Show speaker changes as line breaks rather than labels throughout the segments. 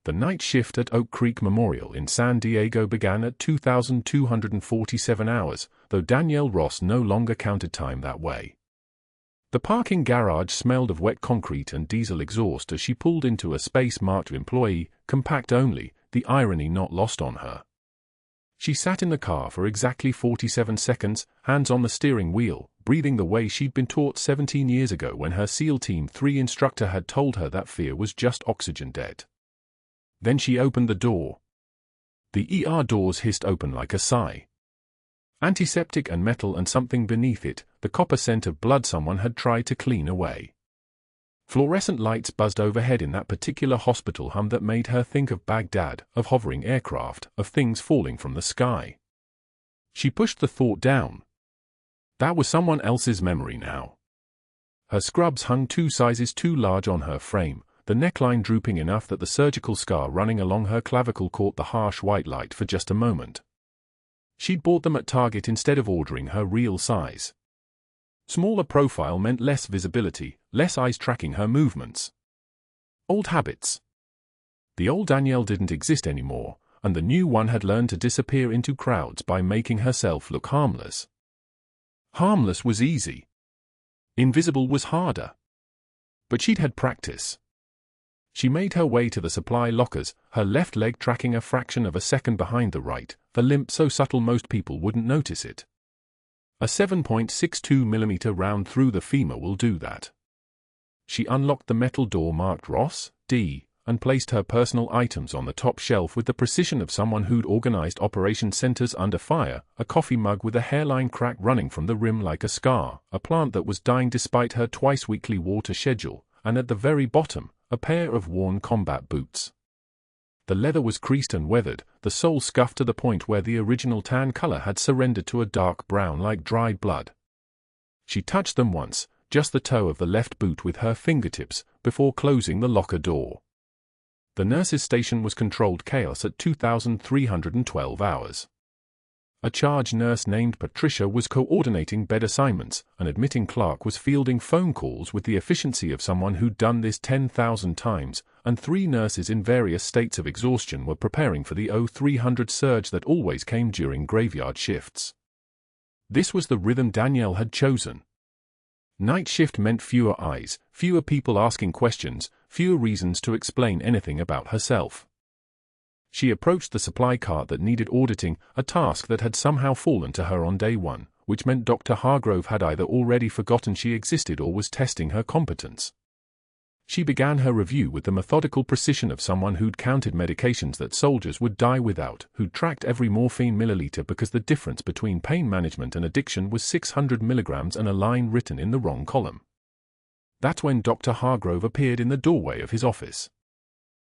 The night shift at Oak Creek Memorial in San Diego began at 2,247 hours, though Danielle Ross no longer counted time that way. The parking garage smelled of wet concrete and diesel exhaust as she pulled into a space marked employee, compact only, the irony not lost on her. She sat in the car for exactly 47 seconds, hands on the steering wheel, breathing the way she'd been taught 17 years ago when her SEAL Team 3 instructor had told her that fear was just oxygen debt. Then she opened the door. The ER doors hissed open like a sigh. Antiseptic and metal and something beneath it, the copper scent of blood someone had tried to clean away. Fluorescent lights buzzed overhead in that particular hospital hum that made her think of Baghdad, of hovering aircraft, of things falling from the sky. She pushed the thought down. That was someone else's memory now. Her scrubs hung 2 sizes too large on her frame, the neckline drooping enough that the surgical scar running along her clavicle caught the harsh white light for just a moment. She'd bought them at Target instead of ordering her real size. Smaller profile meant less visibility, less eyes tracking her movements. Old habits. The old Danielle didn't exist anymore, and the new one had learned to disappear into crowds by making herself look harmless. Harmless was easy. Invisible was harder. But she'd had practice. She made her way to the supply lockers, her left leg tracking a fraction of a second behind the right, the limp so subtle most people wouldn't notice it. A 7.62mm round through the femur will do that. She unlocked the metal door marked Ross, D, and placed her personal items on the top shelf with the precision of someone who'd organized operation centers under fire, a coffee mug with a hairline crack running from the rim like a scar, a plant that was dying despite her twice-weekly water schedule, and at the very bottom, a pair of worn combat boots. The leather was creased and weathered, the sole scuffed to the point where the original tan color had surrendered to a dark brown like dried blood. She touched them once, just the toe of the left boot with her fingertips, before closing the locker door. The nurse's station was controlled chaos at 2,312 hours. A charge nurse named Patricia was coordinating bed assignments, an admitting clerk was fielding phone calls with the efficiency of someone who'd done this 10,000 times, and 3 nurses in various states of exhaustion were preparing for the 0300 surge that always came during graveyard shifts. This was the rhythm Danielle had chosen. Night shift meant fewer eyes, fewer people asking questions, fewer reasons to explain anything about herself. She approached the supply cart that needed auditing, a task that had somehow fallen to her on day 1, which meant Dr. Hargrove had either already forgotten she existed or was testing her competence. She began her review with the methodical precision of someone who'd counted medications that soldiers would die without, who'd tracked every morphine milliliter because the difference between pain management and addiction was 600 milligrams and a line written in the wrong column. That's when Dr. Hargrove appeared in the doorway of his office.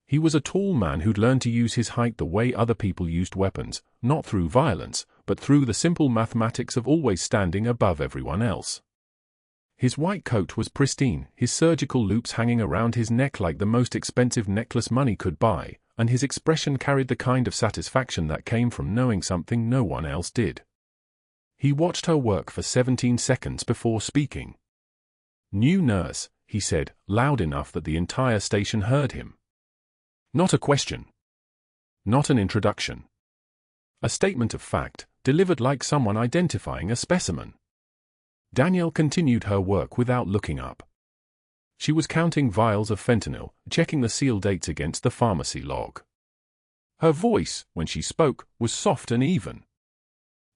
He was a tall man who'd learned to use his height the way other people used weapons, not through violence, but through the simple mathematics of always standing above everyone else. His white coat was pristine, his surgical loops hanging around his neck like the most expensive necklace money could buy, and his expression carried the kind of satisfaction that came from knowing something no one else did. He watched her work for 17 seconds before speaking. "New nurse," he said, loud enough that the entire station heard him. Not a question. Not an introduction. A statement of fact, delivered like someone identifying a specimen. Danielle continued her work without looking up. She was counting vials of fentanyl, checking the seal dates against the pharmacy log. Her voice, when she spoke, was soft and even.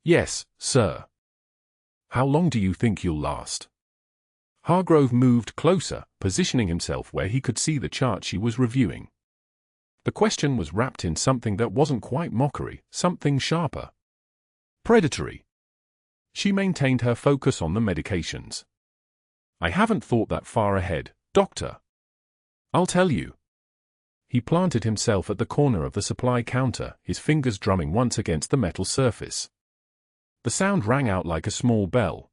"Yes, sir. How long do you think you'll last?" Hargrove moved closer, positioning himself where he could see the chart she was reviewing. The question was wrapped in something that wasn't quite mockery, something sharper. Predatory. She maintained her focus on the medications. "I haven't thought that far ahead, doctor. I'll tell you." He planted himself at the corner of the supply counter, his fingers drumming once against the metal surface. The sound rang out like a small bell.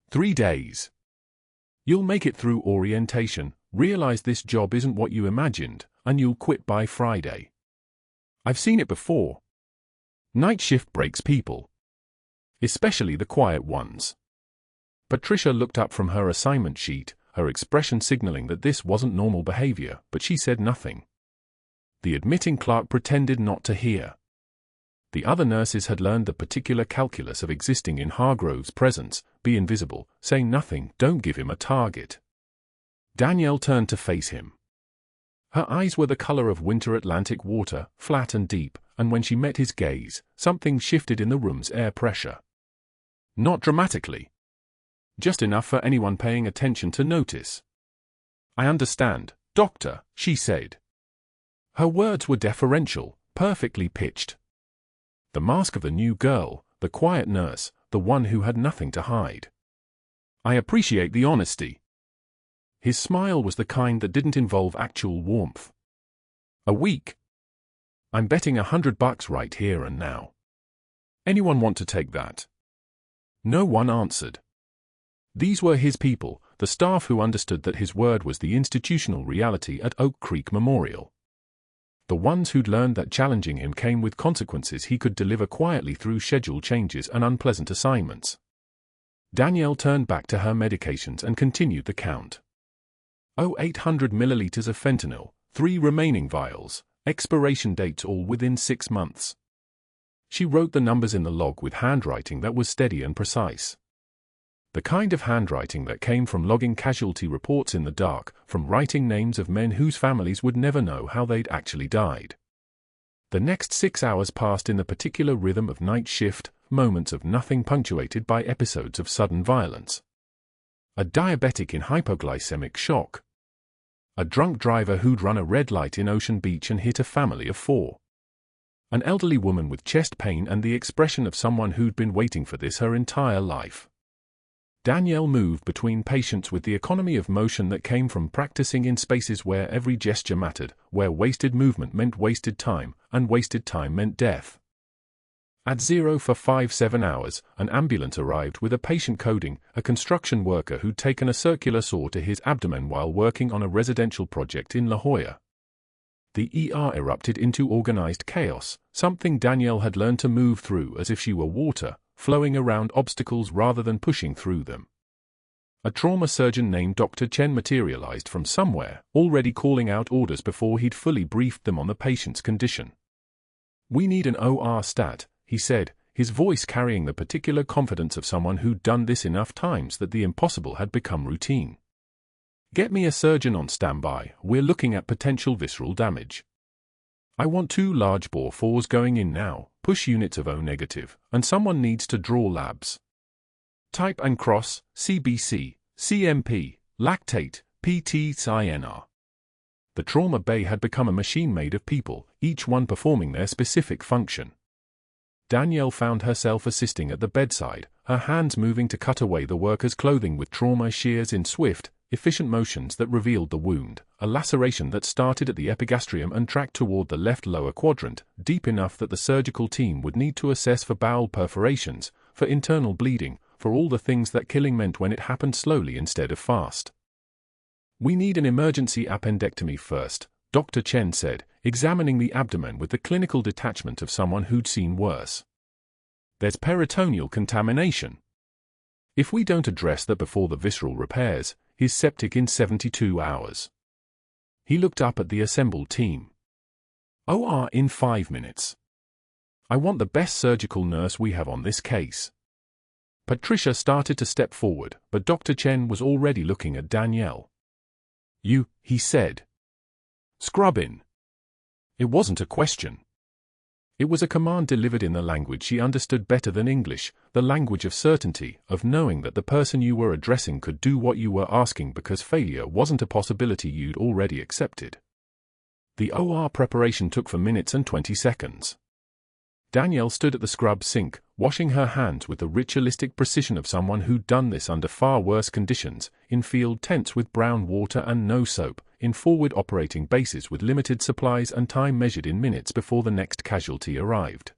3 days. You'll make it through orientation, realize this job isn't what you imagined, and you'll quit by Friday. I've seen it before. Night shift breaks people. Especially the quiet ones. Patricia looked up from her assignment sheet, her expression signaling that this wasn't normal behavior, but she said nothing. The admitting clerk pretended not to hear. The other nurses had learned the particular calculus of existing in Hargrove's presence: be invisible, say nothing, don't give him a target. Danielle turned to face him. Her eyes were the color of winter Atlantic water, flat and deep, and when she met his gaze, something shifted in the room's air pressure. Not dramatically. Just enough for anyone paying attention to notice. "I understand, Doctor," she said. Her words were deferential, perfectly pitched. The mask of the new girl, the quiet nurse, the one who had nothing to hide. "I appreciate the honesty." His smile was the kind that didn't involve actual warmth. "A week? I'm betting $100 right here and now. Anyone want to take that?" No one answered. These were his people, the staff who understood that his word was the institutional reality at Oak Creek Memorial. The ones who'd learned that challenging him came with consequences he could deliver quietly through schedule changes and unpleasant assignments. Danielle turned back to her medications and continued the count. 800 milliliters of fentanyl, 3 remaining vials, expiration dates all within 6 months. She wrote the numbers in the log with handwriting that was steady and precise. The kind of handwriting that came from logging casualty reports in the dark, from writing names of men whose families would never know how they'd actually died. The next 6 hours passed in the particular rhythm of night shift, moments of nothing punctuated by episodes of sudden violence. A diabetic in hypoglycemic shock. A drunk driver who'd run a red light in Ocean Beach and hit a family of 4. An elderly woman with chest pain and the expression of someone who'd been waiting for this her entire life. Danielle moved between patients with the economy of motion that came from practicing in spaces where every gesture mattered, where wasted movement meant wasted time, and wasted time meant death. At 0 for 7 hours, an ambulance arrived with a patient coding, a construction worker who'd taken a circular saw to his abdomen while working on a residential project in La Jolla. The ER erupted into organized chaos, something Danielle had learned to move through as if she were water, flowing around obstacles rather than pushing through them. A trauma surgeon named Dr. Chen materialized from somewhere, already calling out orders before he'd fully briefed them on the patient's condition. "We need an OR stat," he said, his voice carrying the particular confidence of someone who'd done this enough times that the impossible had become routine. "Get me a surgeon on standby, we're looking at potential visceral damage. I want 2 large bore 4s going in now, push units of O negative, and someone needs to draw labs. Type and cross, CBC, CMP, lactate, PT-CNR. The trauma bay had become a machine made of people, each one performing their specific function. Danielle found herself assisting at the bedside, her hands moving to cut away the worker's clothing with trauma shears in swift, efficient motions that revealed the wound, a laceration that started at the epigastrium and tracked toward the left lower quadrant, deep enough that the surgical team would need to assess for bowel perforations, for internal bleeding, for all the things that killing meant when it happened slowly instead of fast. "We need an emergency appendectomy first," Dr. Chen said, examining the abdomen with the clinical detachment of someone who'd seen worse. "There's peritoneal contamination. If we don't address that before the visceral repairs, he's septic in 72 hours. He looked up at the assembled team. "OR in 5 minutes. I want the best surgical nurse we have on this case." Patricia started to step forward, but Dr. Chen was already looking at Danielle. "You," he said. "Scrub in." It wasn't a question. It was a command delivered in the language she understood better than English, the language of certainty, of knowing that the person you were addressing could do what you were asking because failure wasn't a possibility you'd already accepted. The OR preparation took for minutes and 20 seconds. Danielle stood at the scrub sink, washing her hands with the ritualistic precision of someone who'd done this under far worse conditions, in field tents with brown water and no soap, in forward operating bases with limited supplies and time measured in minutes before the next casualty arrived.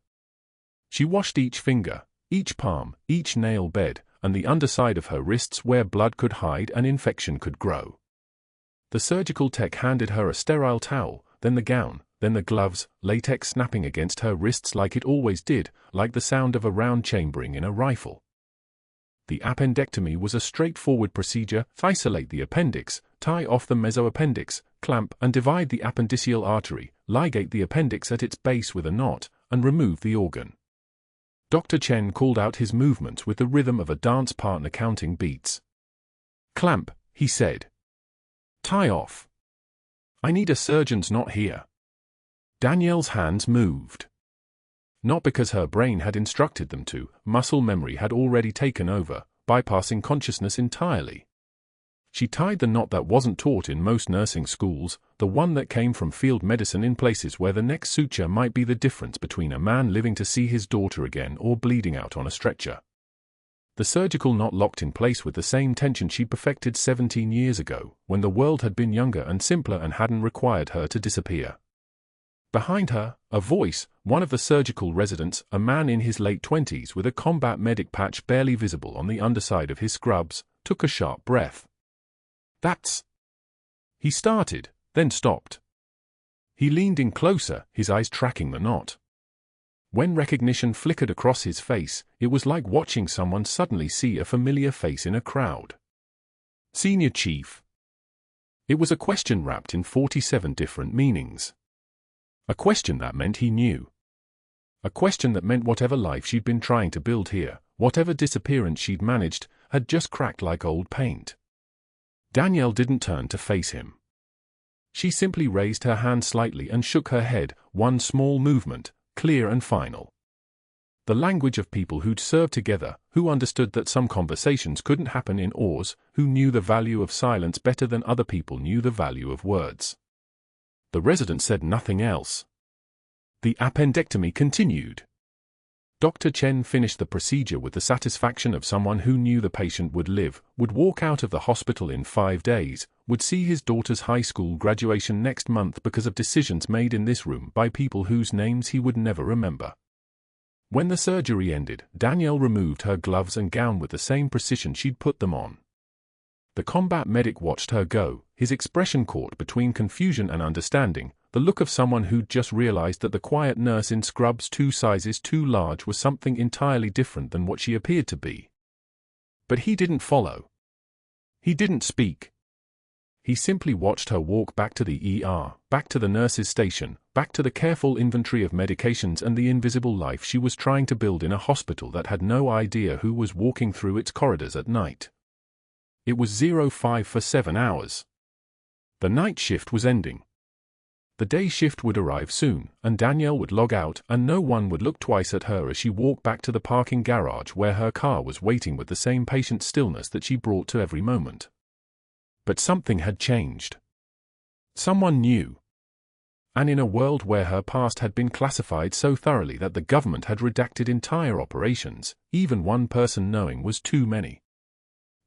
She washed each finger, each palm, each nail bed, and the underside of her wrists where blood could hide and infection could grow. The surgical tech handed her a sterile towel, then the gown, then the gloves, latex snapping against her wrists like it always did, like the sound of a round chambering in a rifle. The appendectomy was a straightforward procedure: isolate the appendix, tie off the mesoappendix, clamp and divide the appendiceal artery, ligate the appendix at its base with a knot, and remove the organ. Dr. Chen called out his movements with the rhythm of a dance partner counting beats. "Clamp," he said. "Tie off. I need a surgeon's knot here." Danielle's hands moved. Not because her brain had instructed them to, muscle memory had already taken over, bypassing consciousness entirely. She tied the knot that wasn't taught in most nursing schools, the one that came from field medicine in places where the next suture might be the difference between a man living to see his daughter again or bleeding out on a stretcher. The surgical knot locked in place with the same tension she'd perfected 17 years ago, when the world had been younger and simpler and hadn't required her to disappear. Behind her, a voice, one of the surgical residents, a man in his late 20s with a combat medic patch barely visible on the underside of his scrubs, took a sharp breath. "That's..." He started, then stopped. He leaned in closer, his eyes tracking the knot. When recognition flickered across his face, it was like watching someone suddenly see a familiar face in a crowd. "Senior Chief." It was a question wrapped in 47 different meanings. A question that meant he knew. A question that meant whatever life she'd been trying to build here, whatever disappearance she'd managed, had just cracked like old paint. Danielle didn't turn to face him. She simply raised her hand slightly and shook her head, one small movement, clear and final. The language of people who'd served together, who understood that some conversations couldn't happen in oars, who knew the value of silence better than other people knew the value of words. The resident said nothing else. The appendectomy continued. Dr. Chen finished the procedure with the satisfaction of someone who knew the patient would live, would walk out of the hospital in 5 days, would see his daughter's high school graduation next month because of decisions made in this room by people whose names he would never remember. When the surgery ended, Danielle removed her gloves and gown with the same precision she'd put them on. The combat medic watched her go, his expression caught between confusion and understanding, the look of someone who'd just realized that the quiet nurse in scrubs 2 sizes too large was something entirely different than what she appeared to be. But he didn't follow. He didn't speak. He simply watched her walk back to the ER, back to the nurse's station, back to the careful inventory of medications and the invisible life she was trying to build in a hospital that had no idea who was walking through its corridors at night. It was 05 for 7 hours. The night shift was ending. The day shift would arrive soon, and Danielle would log out, and no one would look twice at her as she walked back to the parking garage where her car was waiting with the same patient stillness that she brought to every moment. But something had changed. Someone knew. And in a world where her past had been classified so thoroughly that the government had redacted entire operations, even one person knowing was too many.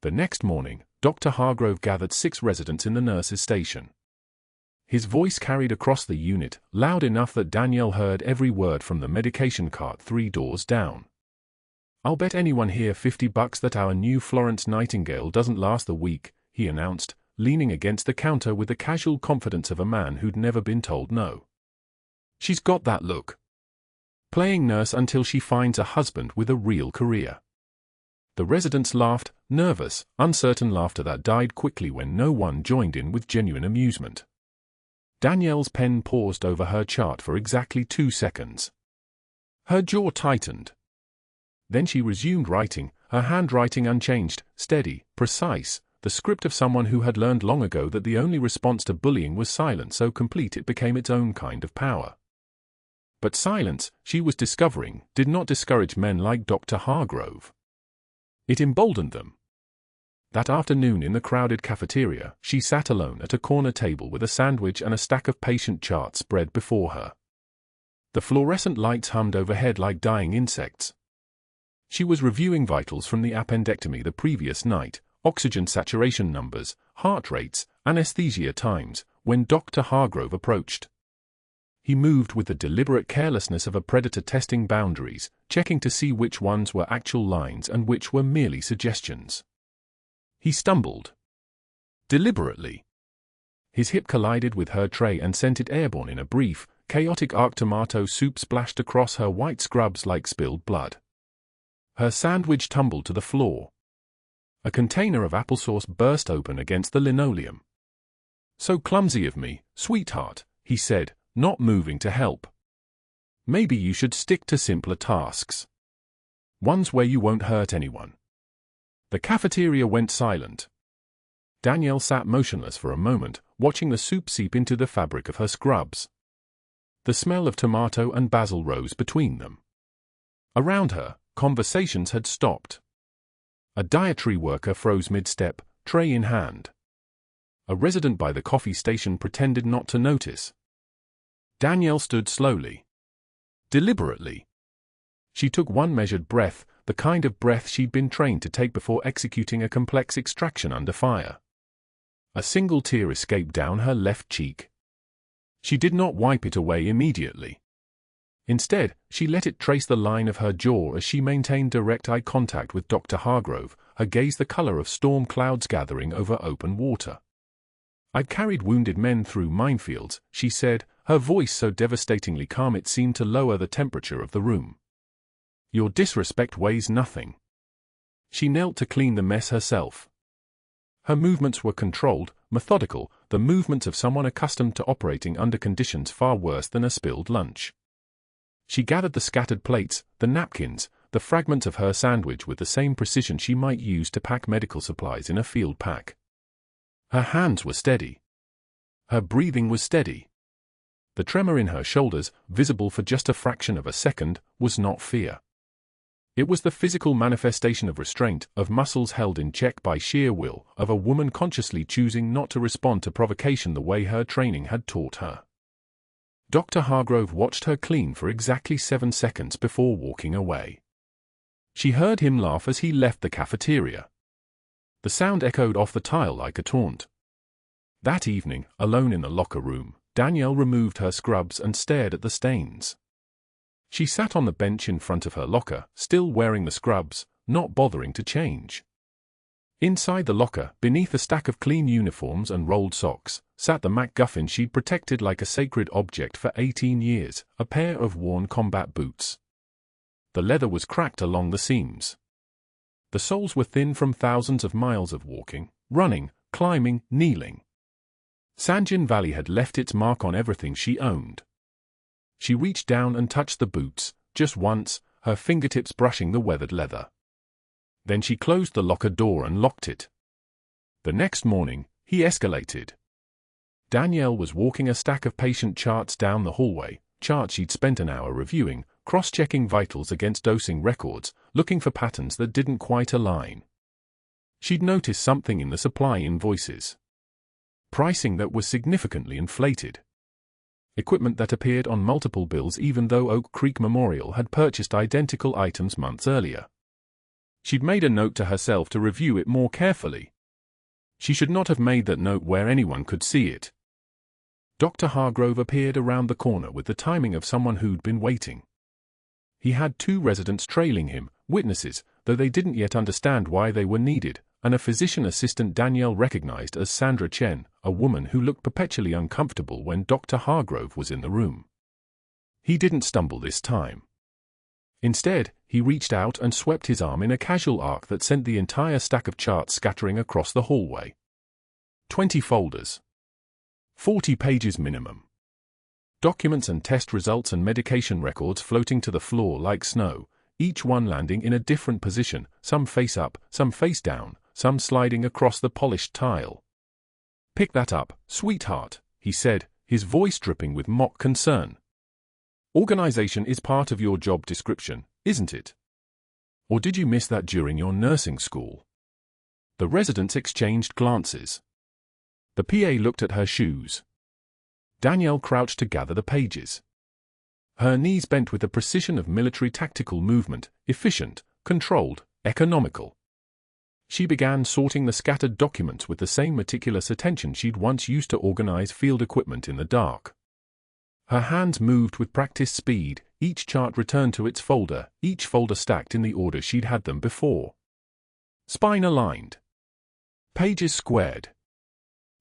The next morning, Dr. Hargrove gathered 6 residents in the nurse's station. His voice carried across the unit, loud enough that Danielle heard every word from the medication cart 3 doors down. "I'll bet anyone here $50 that our new Florence Nightingale doesn't last a week," he announced, leaning against the counter with the casual confidence of a man who'd never been told no. "She's got that look. Playing nurse until she finds a husband with a real career." The residents laughed, nervous, uncertain laughter that died quickly when no one joined in with genuine amusement. Danielle's pen paused over her chart for exactly 2 seconds. Her jaw tightened. Then she resumed writing, her handwriting unchanged, steady, precise, the script of someone who had learned long ago that the only response to bullying was silence so complete it became its own kind of power. But silence, she was discovering, did not discourage men like Dr. Hargrove. It emboldened them. That afternoon in the crowded cafeteria, she sat alone at a corner table with a sandwich and a stack of patient charts spread before her. The fluorescent lights hummed overhead like dying insects. She was reviewing vitals from the appendectomy the previous night, oxygen saturation numbers, heart rates, anesthesia times, when Dr. Hargrove approached. He moved with the deliberate carelessness of a predator testing boundaries, checking to see which ones were actual lines and which were merely suggestions. He stumbled. Deliberately. His hip collided with her tray and sent it airborne in a brief, chaotic arc. Tomato soup splashed across her white scrubs like spilled blood. Her sandwich tumbled to the floor. A container of applesauce burst open against the linoleum. "So clumsy of me, sweetheart," he said, not moving to help. "Maybe you should stick to simpler tasks. Ones where you won't hurt anyone." The cafeteria went silent. Danielle sat motionless for a moment, watching the soup seep into the fabric of her scrubs. The smell of tomato and basil rose between them. Around her, conversations had stopped. A dietary worker froze mid-step, tray in hand. A resident by the coffee station pretended not to notice. Danielle stood slowly. Deliberately. She took one measured breath, the kind of breath she'd been trained to take before executing a complex extraction under fire. A single tear escaped down her left cheek. She did not wipe it away immediately. Instead, she let it trace the line of her jaw as she maintained direct eye contact with Dr. Hargrove, her gaze the color of storm clouds gathering over open water. "I've carried wounded men through minefields," she said, her voice so devastatingly calm it seemed to lower the temperature of the room. "Your disrespect weighs nothing." She knelt to clean the mess herself. Her movements were controlled, methodical, the movements of someone accustomed to operating under conditions far worse than a spilled lunch. She gathered the scattered plates, the napkins, the fragments of her sandwich with the same precision she might use to pack medical supplies in a field pack. Her hands were steady. Her breathing was steady. The tremor in her shoulders, visible for just a fraction of a second, was not fear. It was the physical manifestation of restraint, of muscles held in check by sheer will, of a woman consciously choosing not to respond to provocation the way her training had taught her. Dr. Hargrove watched her clean for exactly 7 seconds before walking away. She heard him laugh as he left the cafeteria. The sound echoed off the tile like a taunt. That evening, alone in the locker room, Danielle removed her scrubs and stared at the stains. She sat on the bench in front of her locker, still wearing the scrubs, not bothering to change. Inside the locker, beneath a stack of clean uniforms and rolled socks, sat the MacGuffin she'd protected like a sacred object for 18 years, a pair of worn combat boots. The leather was cracked along the seams. The soles were thin from thousands of miles of walking, running, climbing, kneeling. Sanjin Valley had left its mark on everything she owned. She reached down and touched the boots, just once, her fingertips brushing the weathered leather. Then she closed the locker door and locked it. The next morning, he escalated. Danielle was walking a stack of patient charts down the hallway, charts she'd spent an hour reviewing, cross-checking vitals against dosing records, looking for patterns that didn't quite align. She'd noticed something in the supply invoices. Pricing that was significantly inflated. Equipment that appeared on multiple bills even though Oak Creek Memorial had purchased identical items months earlier. She'd made a note to herself to review it more carefully. She should not have made that note where anyone could see it. Dr. Hargrove appeared around the corner with the timing of someone who'd been waiting. He had 2 residents trailing him, witnesses, though they didn't yet understand why they were needed, and a physician assistant Danielle recognized as Sandra Chen, a woman who looked perpetually uncomfortable when Dr. Hargrove was in the room. He didn't stumble this time. Instead, he reached out and swept his arm in a casual arc that sent the entire stack of charts scattering across the hallway. 20 folders. 40 pages minimum. Documents and test results and medication records floating to the floor like snow, each one landing in a different position, some face up, some face down, some sliding across the polished tile. "Pick that up, sweetheart," he said, his voice dripping with mock concern. "Organization is part of your job description, isn't it? Or did you miss that during your nursing school?" The residents exchanged glances. The PA looked at her shoes. Danielle crouched to gather the pages. Her knees bent with the precision of military tactical movement, efficient, controlled, economical. She began sorting the scattered documents with the same meticulous attention she'd once used to organize field equipment in the dark. Her hands moved with practiced speed, each chart returned to its folder, each folder stacked in the order she'd had them before. Spine aligned. Pages squared.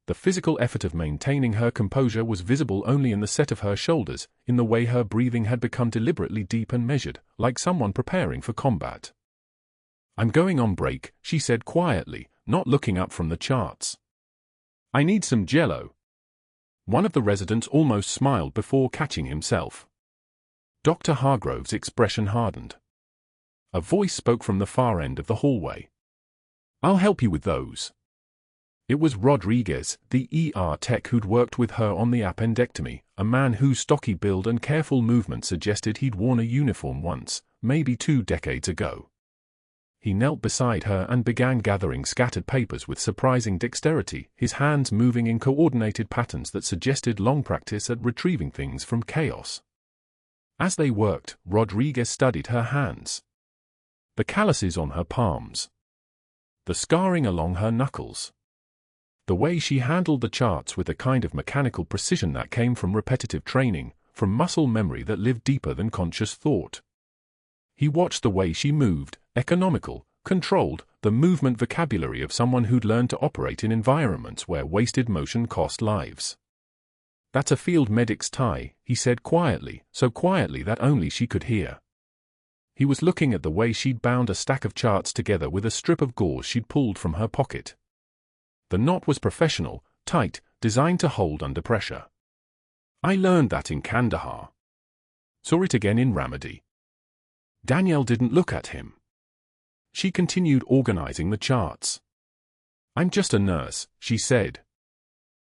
The physical effort of maintaining her composure was visible only in the set of her shoulders, in the way her breathing had become deliberately deep and measured, like someone preparing for combat. I'm going on break, she said quietly, not looking up from the charts. I need some jello. One of the residents almost smiled before catching himself. Dr. Hargrove's expression hardened. A voice spoke from the far end of the hallway. I'll help you with those. It was Rodriguez, the ER tech who'd worked with her on the appendectomy, a man whose stocky build and careful movement suggested he'd worn a uniform once, maybe 2 decades ago. He knelt beside her and began gathering scattered papers with surprising dexterity, his hands moving in coordinated patterns that suggested long practice at retrieving things from chaos. As they worked, Rodriguez studied her hands. The calluses on her palms. The scarring along her knuckles. The way she handled the charts with a kind of mechanical precision that came from repetitive training, from muscle memory that lived deeper than conscious thought. He watched the way she moved, economical, controlled, the movement vocabulary of someone who'd learned to operate in environments where wasted motion cost lives. That's a field medic's tie, he said quietly, so quietly that only she could hear. He was looking at the way she'd bound a stack of charts together with a strip of gauze she'd pulled from her pocket. The knot was professional, tight, designed to hold under pressure. I learned that in Kandahar. Saw it again in Ramadi. Danielle didn't look at him. She continued organizing the charts. I'm just a nurse, she said.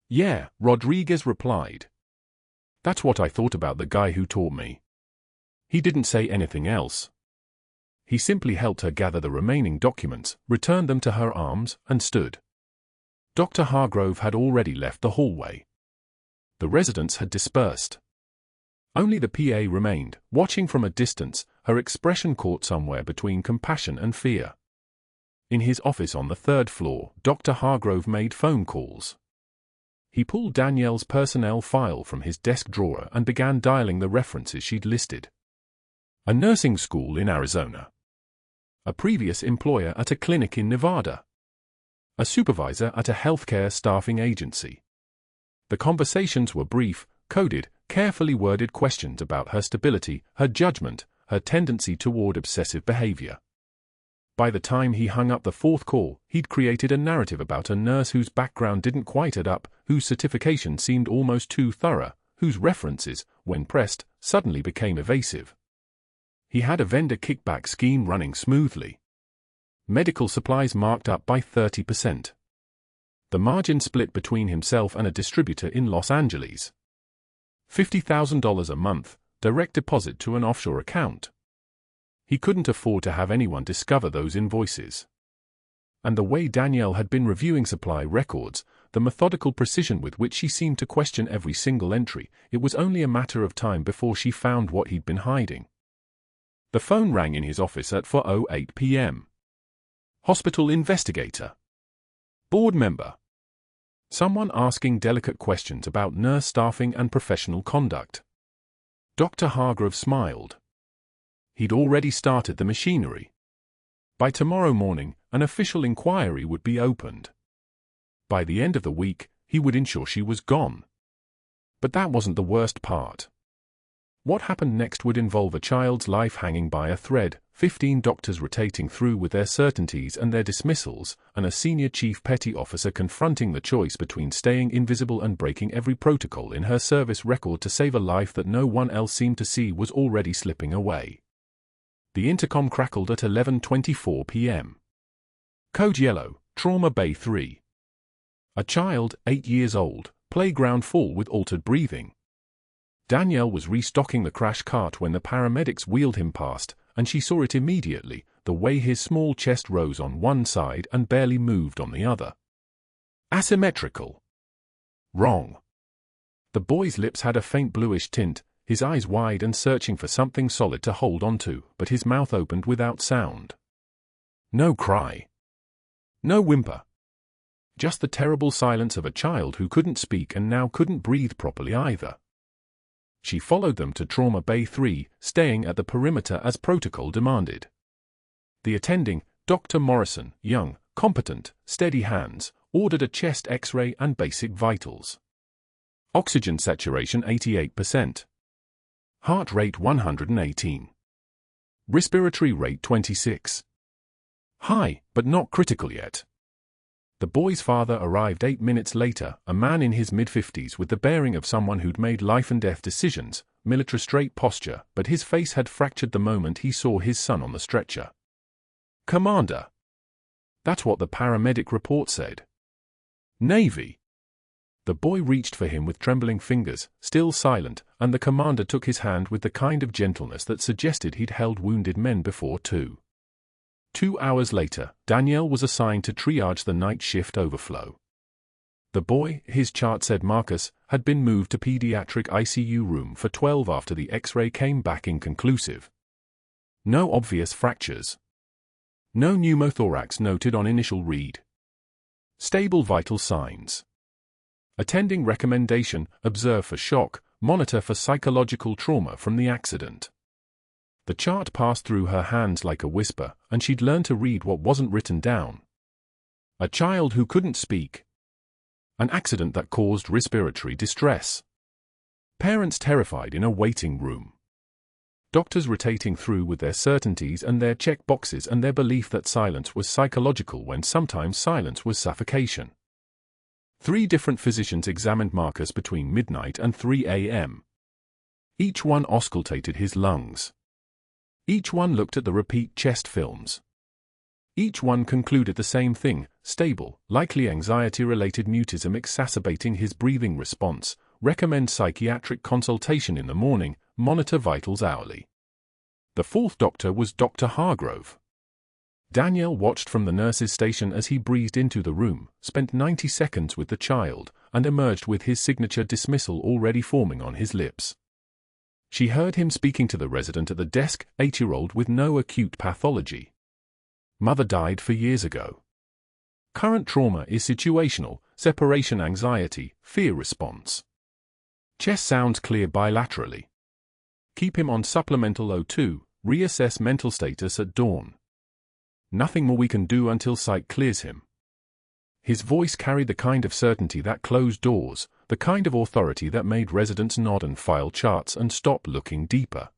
Yeah, Rodriguez replied. That's what I thought about the guy who taught me. He didn't say anything else. He simply helped her gather the remaining documents, returned them to her arms, and stood. Dr. Hargrove had already left the hallway. The residents had dispersed. Only the PA remained, watching from a distance, her expression caught somewhere between compassion and fear. In his office on the 3rd floor, Dr. Hargrove made phone calls. He pulled Danielle's personnel file from his desk drawer and began dialing the references she'd listed. A nursing school in Arizona. A previous employer at a clinic in Nevada. A supervisor at a healthcare staffing agency. The conversations were brief, coded, carefully worded questions about her stability, her judgment, her tendency toward obsessive behavior. By the time he hung up the 4th call, he'd created a narrative about a nurse whose background didn't quite add up, whose certification seemed almost too thorough, whose references, when pressed, suddenly became evasive. He had a vendor kickback scheme running smoothly. Medical supplies marked up by 30%. The margin split between himself and a distributor in Los Angeles. $50,000 a month, direct deposit to an offshore account. He couldn't afford to have anyone discover those invoices. And the way Danielle had been reviewing supply records, the methodical precision with which she seemed to question every single entry, it was only a matter of time before she found what he'd been hiding. The phone rang in his office at 4:08 p.m. Hospital investigator. Board member. Someone asking delicate questions about nurse staffing and professional conduct. Dr. Hargrove smiled. He'd already started the machinery. By tomorrow morning, an official inquiry would be opened. By the end of the week, he would ensure she was gone. But that wasn't the worst part. What happened next would involve a child's life hanging by a thread, 15 doctors rotating through with their certainties and their dismissals, and a senior chief petty officer confronting the choice between staying invisible and breaking every protocol in her service record to save a life that no one else seemed to see was already slipping away. The intercom crackled at 11:24 p.m. Code Yellow, Trauma Bay 3. A child, 8 years old, playground fall with altered breathing. Danielle was restocking the crash cart when the paramedics wheeled him past, and she saw it immediately, the way his small chest rose on one side and barely moved on the other. Asymmetrical. Wrong. The boy's lips had a faint bluish tint, his eyes wide and searching for something solid to hold onto, but his mouth opened without sound. No cry. No whimper. Just the terrible silence of a child who couldn't speak and now couldn't breathe properly either. She followed them to Trauma Bay 3, staying at the perimeter as protocol demanded. The attending, Dr. Morrison, young, competent, steady hands, ordered a chest X-ray and basic vitals. Oxygen saturation 88%. Heart rate 118. Respiratory rate 26. High, but not critical yet. The boy's father arrived 8 minutes later, a man in his mid-50s with the bearing of someone who'd made life-and-death decisions, military straight posture, but his face had fractured the moment he saw his son on the stretcher. "Commander." That's what the paramedic report said. "Navy." The boy reached for him with trembling fingers, still silent, and the commander took his hand with the kind of gentleness that suggested he'd held wounded men before too. 2 hours later, Danielle was assigned to triage the night shift overflow. The boy, his chart said Marcus, had been moved to pediatric ICU room for 12 after the X-ray came back inconclusive. No obvious fractures. No pneumothorax noted on initial read. Stable vital signs. Attending recommendation: observe for shock, monitor for psychological trauma from the accident. The chart passed through her hands like a whisper, and she'd learned to read what wasn't written down. A child who couldn't speak. An accident that caused respiratory distress. Parents terrified in a waiting room. Doctors rotating through with their certainties and their check boxes and their belief that silence was psychological when sometimes silence was suffocation. 3 different physicians examined Marcus between midnight and 3 a.m. Each one auscultated his lungs. Each one looked at the repeat chest films. Each one concluded the same thing: stable, likely anxiety-related mutism exacerbating his breathing response, recommend psychiatric consultation in the morning, monitor vitals hourly. The 4th doctor was Dr. Hargrove. Danielle watched from the nurse's station as he breezed into the room, spent 90 seconds with the child, and emerged with his signature dismissal already forming on his lips. She heard him speaking to the resident at the desk, 8-year-old with no acute pathology. Mother died 4 years ago. Current trauma is situational, separation anxiety, fear response. Chest sounds clear bilaterally. Keep him on supplemental O2, reassess mental status at dawn. Nothing more we can do until psych clears him. His voice carried the kind of certainty that closed doors, the kind of authority that made residents nod and file charts and stop looking deeper.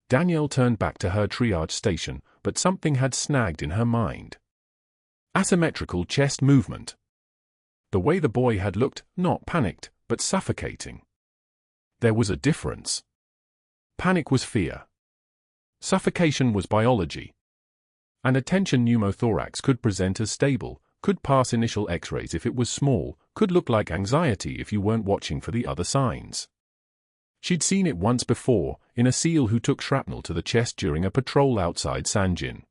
Danielle turned back to her triage station, but something had snagged in her mind. Asymmetrical chest movement. The way the boy had looked, not panicked, but suffocating. There was a difference. Panic was fear. Suffocation was biology. An attention pneumothorax could present as stable, could pass initial X-rays if it was small, could look like anxiety if you weren't watching for the other signs. She'd seen it once before, in a SEAL who took shrapnel to the chest during a patrol outside Sanjin.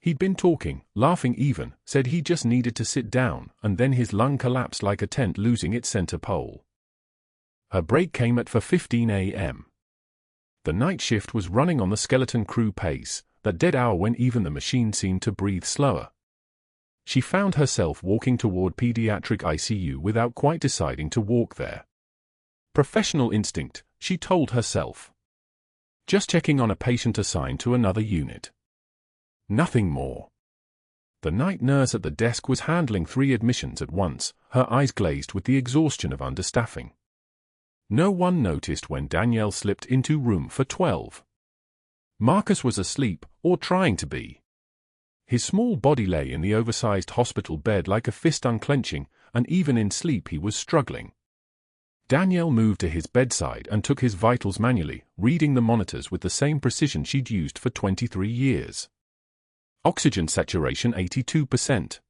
He'd been talking, laughing even, said he just needed to sit down, and then his lung collapsed like a tent losing its center pole. Her break came at 4:15 a.m. The night shift was running on the skeleton crew pace, that dead hour when even the machine seemed to breathe slower. She found herself walking toward pediatric ICU without quite deciding to walk there. Professional instinct, she told herself. Just checking on a patient assigned to another unit. Nothing more. The night nurse at the desk was handling 3 admissions at once, her eyes glazed with the exhaustion of understaffing. No one noticed when Danielle slipped into room for 12. Marcus was asleep, or trying to be. His small body lay in the oversized hospital bed like a fist unclenching, and even in sleep he was struggling. Danielle moved to his bedside and took his vitals manually, reading the monitors with the same precision she'd used for 23 years. Oxygen saturation 82%.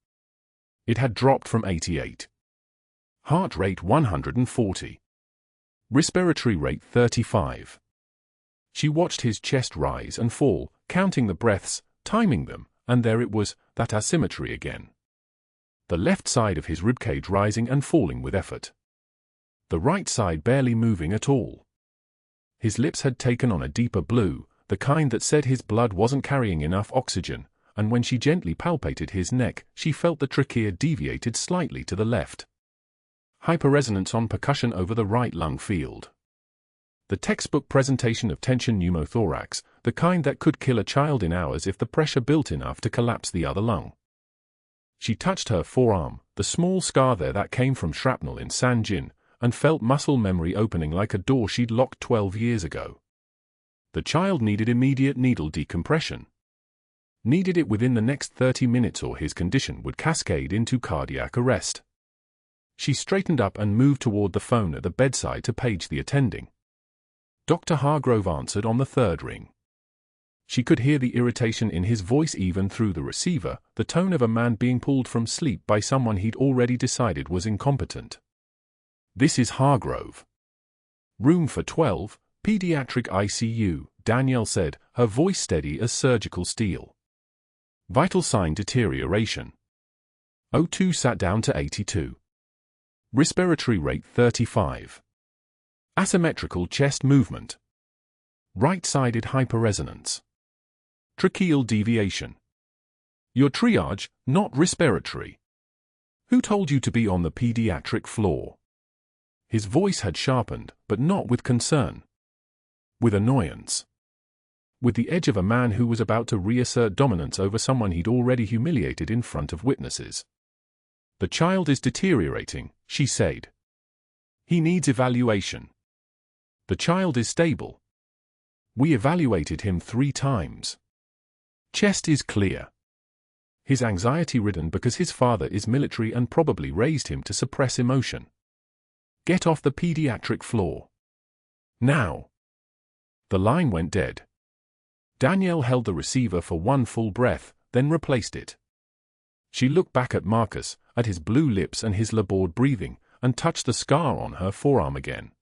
It had dropped from 88. Heart rate 140. Respiratory rate 35. She watched his chest rise and fall, counting the breaths, timing them, and there it was, that asymmetry again. The left side of his ribcage rising and falling with effort. The right side barely moving at all. His lips had taken on a deeper blue, the kind that said his blood wasn't carrying enough oxygen, and when she gently palpated his neck, she felt the trachea deviated slightly to the left. Hyperresonance on percussion over the right lung field. The textbook presentation of tension pneumothorax, the kind that could kill a child in hours if the pressure built enough to collapse the other lung. She touched her forearm, the small scar there that came from shrapnel in Sanjin, and felt muscle memory opening like a door she'd locked 12 years ago. The child needed immediate needle decompression. Needed it within the next 30 minutes or his condition would cascade into cardiac arrest. She straightened up and moved toward the phone at the bedside to page the attending. Dr. Hargrove answered on the third ring. She could hear the irritation in his voice even through the receiver, the tone of a man being pulled from sleep by someone he'd already decided was incompetent. "This is Hargrove. Room for 12, pediatric ICU," Danielle said, her voice steady as surgical steel. "Vital sign deterioration. O2 sat down to 82. Respiratory rate 35. Asymmetrical chest movement. Right-sided hyperresonance. Tracheal deviation. Your triage, not respiratory. Who told you to be on the pediatric floor?" His voice had sharpened, but not with concern. With annoyance. With the edge of a man who was about to reassert dominance over someone he'd already humiliated in front of witnesses. "The child is deteriorating," she said. "He needs evaluation. The child is stable. We evaluated him 3 times. Chest is clear. He's anxiety-ridden because his father is military and probably raised him to suppress emotion. Get off the pediatric floor. Now." The line went dead. Danielle held the receiver for one full breath, then replaced it. She looked back at Marcus, at his blue lips and his labored breathing, and touched the scar on her forearm again.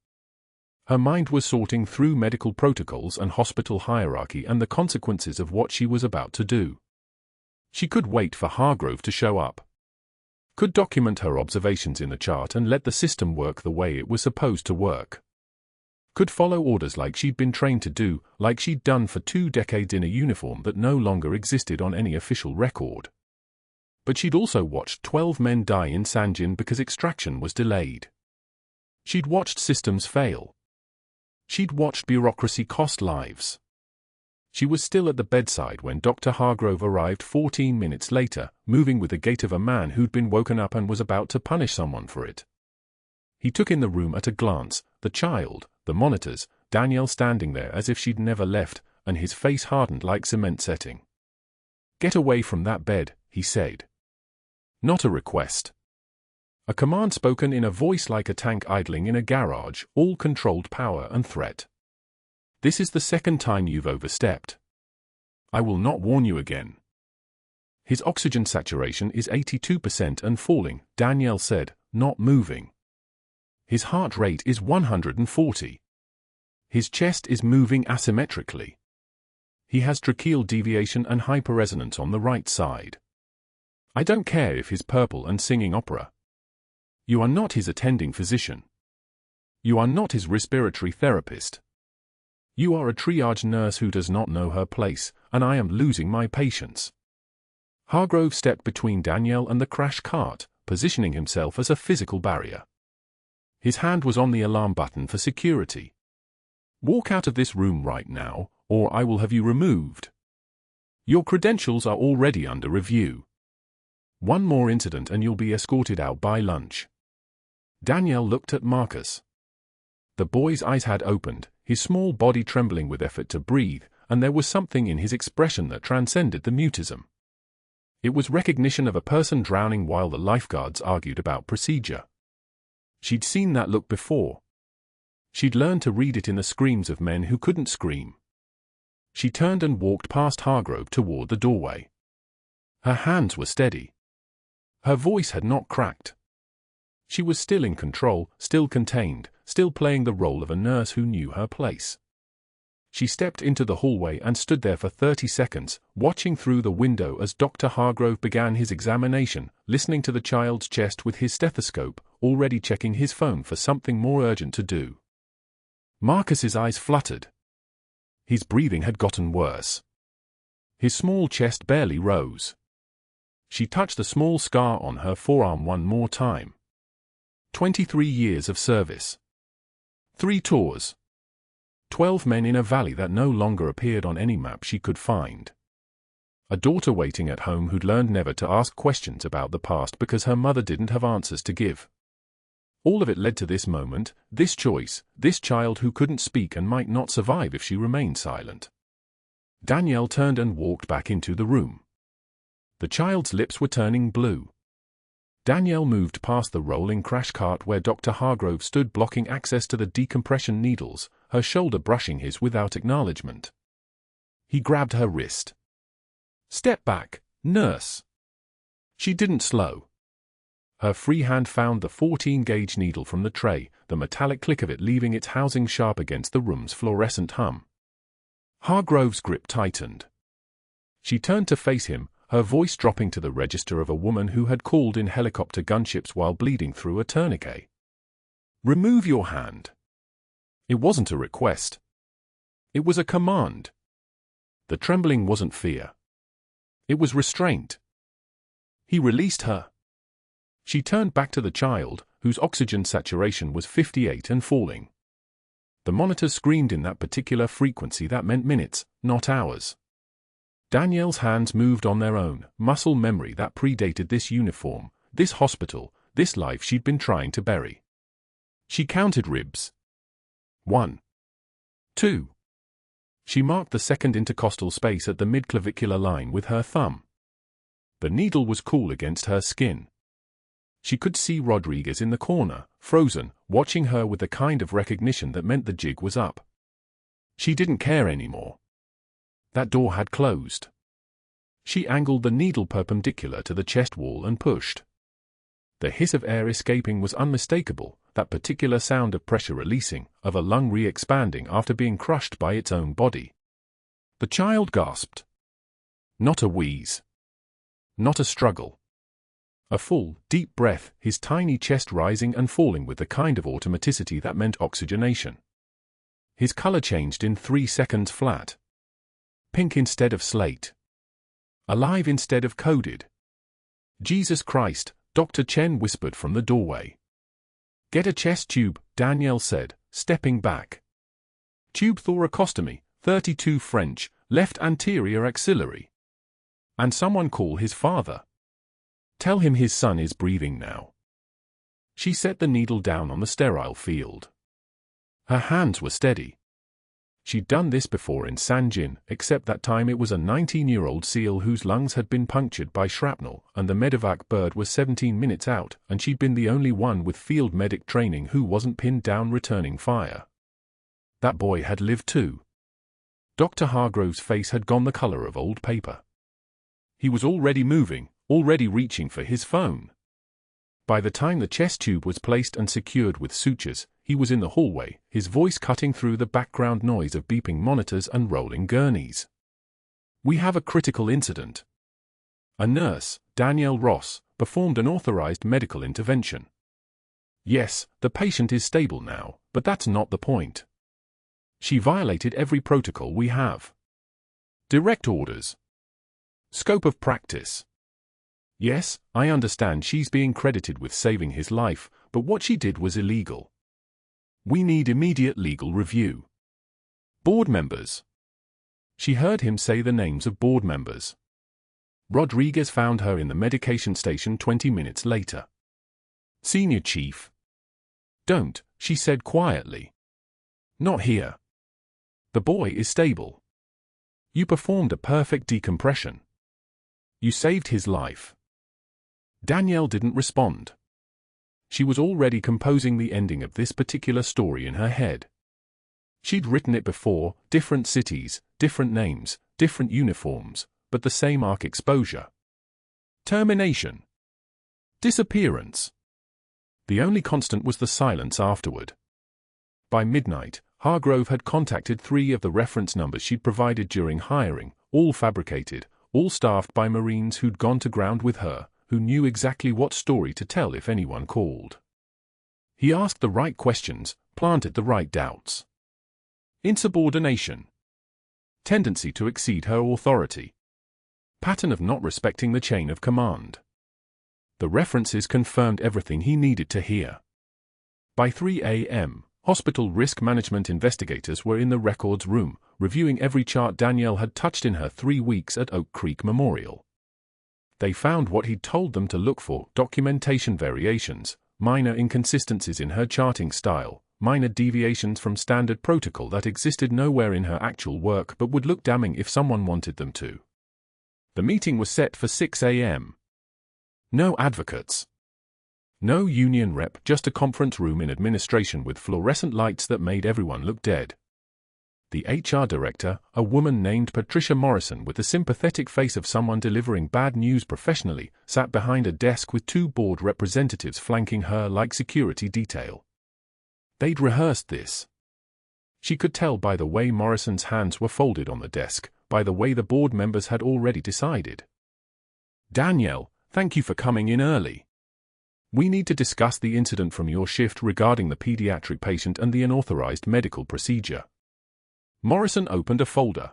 Her mind was sorting through medical protocols and hospital hierarchy and the consequences of what she was about to do. She could wait for Hargrove to show up. Could document her observations in the chart and let the system work the way it was supposed to work. Could follow orders like she'd been trained to do, like she'd done for 2 decades in a uniform that no longer existed on any official record. But she'd also watched 12 men die in Sanjin because extraction was delayed. She'd watched systems fail. She'd watched bureaucracy cost lives. She was still at the bedside when Dr. Hargrove arrived 14 minutes later, moving with the gait of a man who'd been woken up and was about to punish someone for it. He took in the room at a glance, the child, the monitors, Danielle standing there as if she'd never left, and his face hardened like cement setting. "Get away from that bed," he said. Not a request. A command spoken in a voice like a tank idling in a garage, all controlled power and threat. "This is the second time you've overstepped. I will not warn you again." "His oxygen saturation is 82% and falling," Danielle said, not moving. "His heart rate is 140. His chest is moving asymmetrically. He has tracheal deviation and hyperresonance on the right side. I don't care if he's purple and singing opera. You are not his attending physician. You are not his respiratory therapist. You are a triage nurse who does not know her place, and I am losing my patience." Hargrove stepped between Danielle and the crash cart, positioning himself as a physical barrier. His hand was on the alarm button for security. "Walk out of this room right now, or I will have you removed. Your credentials are already under review. One more incident and you'll be escorted out by lunch." Danielle looked at Marcus. The boy's eyes had opened, his small body trembling with effort to breathe, and there was something in his expression that transcended the mutism. It was recognition of a person drowning while the lifeguards argued about procedure. She'd seen that look before. She'd learned to read it in the screams of men who couldn't scream. She turned and walked past Hargrove toward the doorway. Her hands were steady. Her voice had not cracked. She was still in control, still contained, still playing the role of a nurse who knew her place. She stepped into the hallway and stood there for 30 seconds, watching through the window as Dr. Hargrove began his examination, listening to the child's chest with his stethoscope, already checking his phone for something more urgent to do. Marcus's eyes fluttered. His breathing had gotten worse. His small chest barely rose. She touched the small scar on her forearm one more time. 23 years of service. 3 tours. 12 men in a valley that no longer appeared on any map she could find. A daughter waiting at home who'd learned never to ask questions about the past because her mother didn't have answers to give. All of it led to this moment, this choice, this child who couldn't speak and might not survive if she remained silent. Danielle turned and walked back into the room. The child's lips were turning blue. Danielle moved past the rolling crash cart where Dr. Hargrove stood blocking access to the decompression needles, her shoulder brushing his without acknowledgement. He grabbed her wrist. "Step back, nurse." She didn't slow. Her free hand found the 14-gauge needle from the tray, the metallic click of it leaving its housing sharp against the room's fluorescent hum. Hargrove's grip tightened. She turned to face him, her voice dropping to the register of a woman who had called in helicopter gunships while bleeding through a tourniquet. "Remove your hand." It wasn't a request. It was a command. The trembling wasn't fear. It was restraint. He released her. She turned back to the child, whose oxygen saturation was 58 and falling. The monitor screamed in that particular frequency that meant minutes, not hours. Danielle's hands moved on their own, muscle memory that predated this uniform, this hospital, this life she'd been trying to bury. She counted ribs. 1. 2. She marked the second intercostal space at the midclavicular line with her thumb. The needle was cool against her skin. She could see Rodriguez in the corner, frozen, watching her with the kind of recognition that meant the jig was up. She didn't care anymore. That door had closed. She angled the needle perpendicular to the chest wall and pushed. The hiss of air escaping was unmistakable, that particular sound of pressure releasing, of a lung re-expanding after being crushed by its own body. The child gasped. Not a wheeze. Not a struggle. A full, deep breath, his tiny chest rising and falling with the kind of automaticity that meant oxygenation. His color changed in 3 seconds flat. Pink instead of slate. Alive instead of coded. "Jesus Christ," Dr. Chen whispered from the doorway. "Get a chest tube," Danielle said, stepping back. "Tube thoracostomy, 32 French, left anterior axillary. And someone call his father. Tell him his son is breathing now." She set the needle down on the sterile field. Her hands were steady. She'd done this before in Sanjin, except that time it was a 19-year-old SEAL whose lungs had been punctured by shrapnel, and the medevac bird was 17 minutes out, and she'd been the only one with field medic training who wasn't pinned down returning fire. That boy had lived too. Dr. Hargrove's face had gone the color of old paper. He was already moving, already reaching for his phone. By the time the chest tube was placed and secured with sutures, he was in the hallway, his voice cutting through the background noise of beeping monitors and rolling gurneys. "We have a critical incident." A nurse, Danielle Ross, performed an authorized medical intervention. "Yes, the patient is stable now, but that's not the point. She violated every protocol we have. Direct orders. Scope of practice. Yes, I understand she's being credited with saving his life, but what she did was illegal. We need immediate legal review. Board members." She heard him say the names of board members. Rodriguez found her in the medication station 20 minutes later. "Senior chief." "Don't," she said quietly. "Not here. The boy is stable. You performed a perfect decompression. You saved his life." Danielle didn't respond. She was already composing the ending of this particular story in her head. She'd written it before, different cities, different names, different uniforms, but the same arc exposure. Termination. Disappearance. The only constant was the silence afterward. By midnight, Hargrove had contacted 3 of the reference numbers she'd provided during hiring, all fabricated, all staffed by Marines who'd gone to ground with her, who knew exactly what story to tell if anyone called. He asked the right questions, planted the right doubts. Insubordination. Tendency to exceed her authority. Pattern of not respecting the chain of command. The references confirmed everything he needed to hear. By 3 a.m., hospital risk management investigators were in the records room, reviewing every chart Danielle had touched in her 3 weeks at Oak Creek Memorial. They found what he'd told them to look for: documentation variations, minor inconsistencies in her charting style, minor deviations from standard protocol that existed nowhere in her actual work but would look damning if someone wanted them to. The meeting was set for 6 a.m. No advocates. No union rep, just a conference room in administration with fluorescent lights that made everyone look dead. The HR director, a woman named Patricia Morrison with the sympathetic face of someone delivering bad news professionally, sat behind a desk with 2 board representatives flanking her like security detail. They'd rehearsed this. She could tell by the way Morrison's hands were folded on the desk, by the way the board members had already decided. "Danielle, thank you for coming in early. We need to discuss the incident from your shift regarding the pediatric patient and the unauthorized medical procedure." Morrison opened a folder.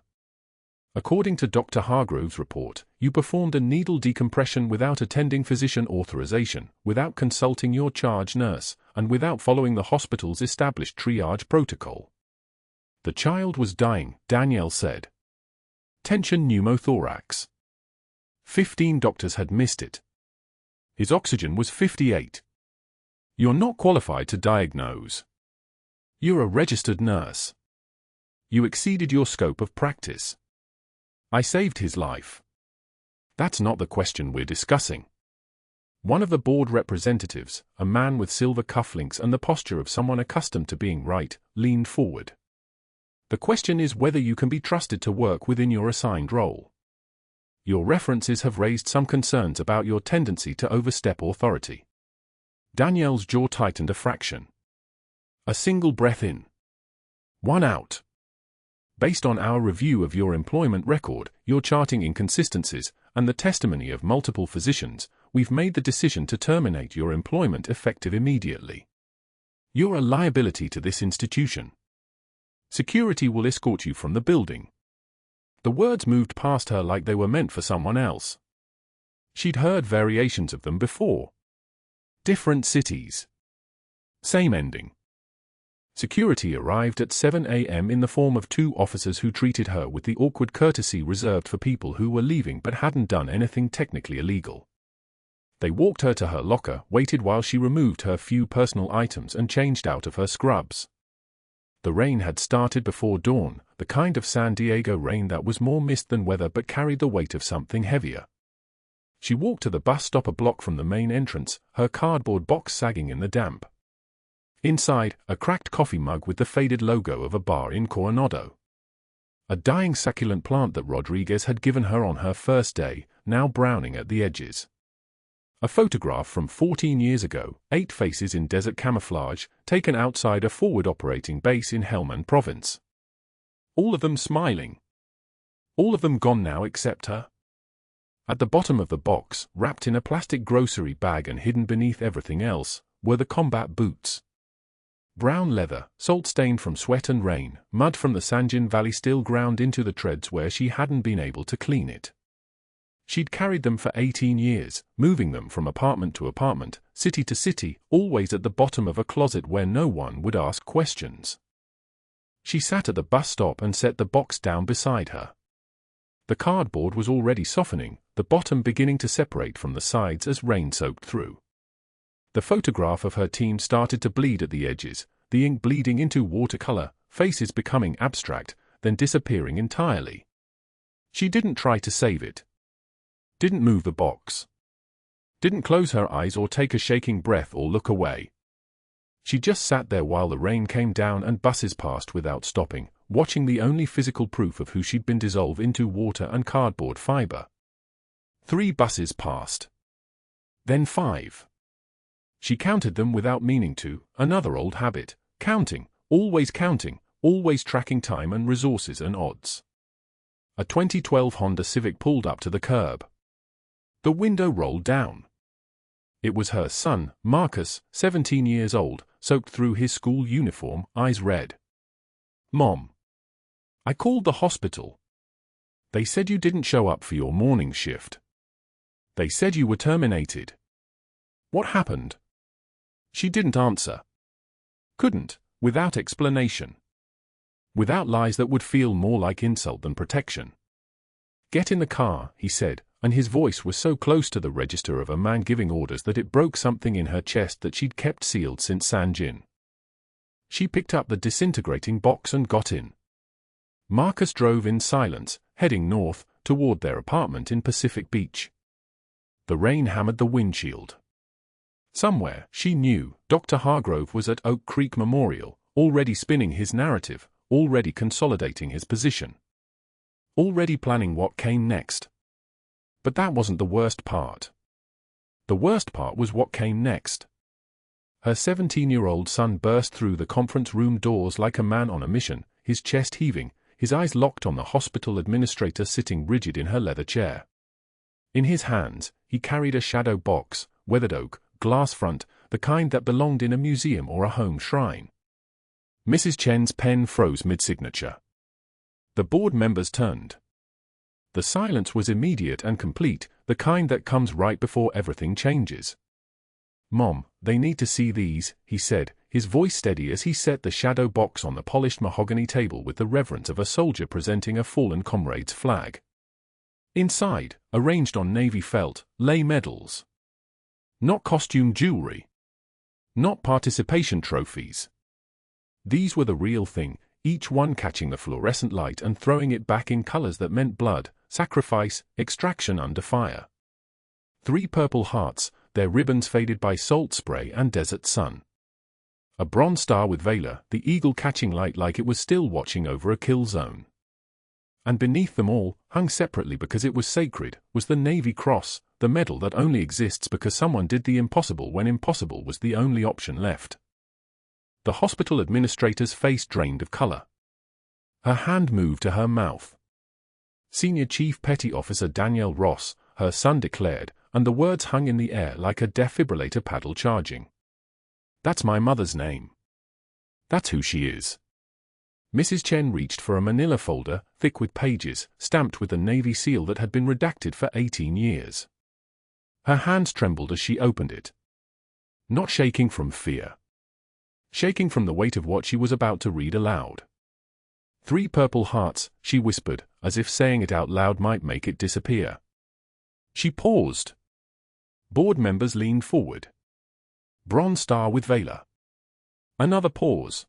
"According to Dr. Hargrove's report, you performed a needle decompression without attending physician authorization, without consulting your charge nurse, and without following the hospital's established triage protocol. The child was dying," Danielle said. "Tension pneumothorax. 15 doctors had missed it. His oxygen was 58. You're not qualified to diagnose. You're a registered nurse. You exceeded your scope of practice. I saved his life. That's not the question we're discussing." One of the board representatives, a man with silver cufflinks and the posture of someone accustomed to being right, leaned forward. "The question is whether you can be trusted to work within your assigned role. Your references have raised some concerns about your tendency to overstep authority." Danielle's jaw tightened a fraction. A single breath in. One out. "Based on our review of your employment record, your charting inconsistencies, and the testimony of multiple physicians, we've made the decision to terminate your employment effective immediately. You're a liability to this institution. Security will escort you from the building." The words moved past her like they were meant for someone else. She'd heard variations of them before. Different cities. Same ending. Security arrived at 7 a.m. in the form of 2 officers who treated her with the awkward courtesy reserved for people who were leaving but hadn't done anything technically illegal. They walked her to her locker, waited while she removed her few personal items and changed out of her scrubs. The rain had started before dawn, the kind of San Diego rain that was more mist than weather but carried the weight of something heavier. She walked to the bus stop a block from the main entrance, her cardboard box sagging in the damp. Inside, a cracked coffee mug with the faded logo of a bar in Coronado. A dying succulent plant that Rodriguez had given her on her first day, now browning at the edges. A photograph from 14 years ago, 8 faces in desert camouflage, taken outside a forward operating base in Helmand Province. All of them smiling. All of them gone now except her. At the bottom of the box, wrapped in a plastic grocery bag and hidden beneath everything else, were the combat boots. Brown leather, salt-stained from sweat and rain, mud from the Sanjin Valley still ground into the treads where she hadn't been able to clean it. She'd carried them for 18 years, moving them from apartment to apartment, city to city, always at the bottom of a closet where no one would ask questions. She sat at the bus stop and set the box down beside her. The cardboard was already softening, the bottom beginning to separate from the sides as rain soaked through. The photograph of her team started to bleed at the edges, the ink bleeding into watercolor, faces becoming abstract, then disappearing entirely. She didn't try to save it. Didn't move the box. Didn't close her eyes or take a shaking breath or look away. She just sat there while the rain came down and buses passed without stopping, watching the only physical proof of who she'd been dissolve into water and cardboard fiber. 3 buses passed. Then 5. She counted them without meaning to, another old habit, counting, always tracking time and resources and odds. A 2012 Honda Civic pulled up to the curb. The window rolled down. It was her son, Marcus, 17 years old, soaked through his school uniform, eyes red. "Mom. I called the hospital. They said you didn't show up for your morning shift. They said you were terminated. What happened?" She didn't answer. Couldn't, without explanation. Without lies that would feel more like insult than protection. "Get in the car," he said, and his voice was so close to the register of a man giving orders that it broke something in her chest that she'd kept sealed since Sanjin. She picked up the disintegrating box and got in. Marcus drove in silence, heading north, toward their apartment in Pacific Beach. The rain hammered the windshield. Somewhere, she knew, Dr. Hargrove was at Oak Creek Memorial, already spinning his narrative, already consolidating his position, already planning what came next. But that wasn't the worst part. The worst part was what came next. Her 17-year-old son burst through the conference room doors like a man on a mission, his chest heaving, his eyes locked on the hospital administrator sitting rigid in her leather chair. In his hands, he carried a shadow box, weathered oak, glass front, the kind that belonged in a museum or a home shrine. Mrs. Chen's pen froze mid-signature. The board members turned. The silence was immediate and complete, the kind that comes right before everything changes. "Mom, they need to see these," he said, his voice steady as he set the shadow box on the polished mahogany table with the reverence of a soldier presenting a fallen comrade's flag. Inside, arranged on navy felt, lay medals. Not costume jewelry. Not participation trophies. These were the real thing, each one catching the fluorescent light and throwing it back in colors that meant blood, sacrifice, extraction under fire. 3 purple hearts, their ribbons faded by salt spray and desert sun. A bronze star with Valor, the eagle catching light like it was still watching over a kill zone. And beneath them all, hung separately because it was sacred, was the Navy Cross, the medal that only exists because someone did the impossible when impossible was the only option left. The hospital administrator's face drained of color. Her hand moved to her mouth. Senior Chief Petty Officer Danielle Ross, her son declared, and the words hung in the air like a defibrillator paddle charging. "That's my mother's name. That's who she is." Mrs. Chen reached for a manila folder, thick with pages, stamped with the Navy seal that had been redacted for 18 years. Her hands trembled as she opened it. Not shaking from fear. Shaking from the weight of what she was about to read aloud. 3 purple hearts, she whispered, as if saying it out loud might make it disappear. She paused. Board members leaned forward. Bronze star with Valor. Another pause.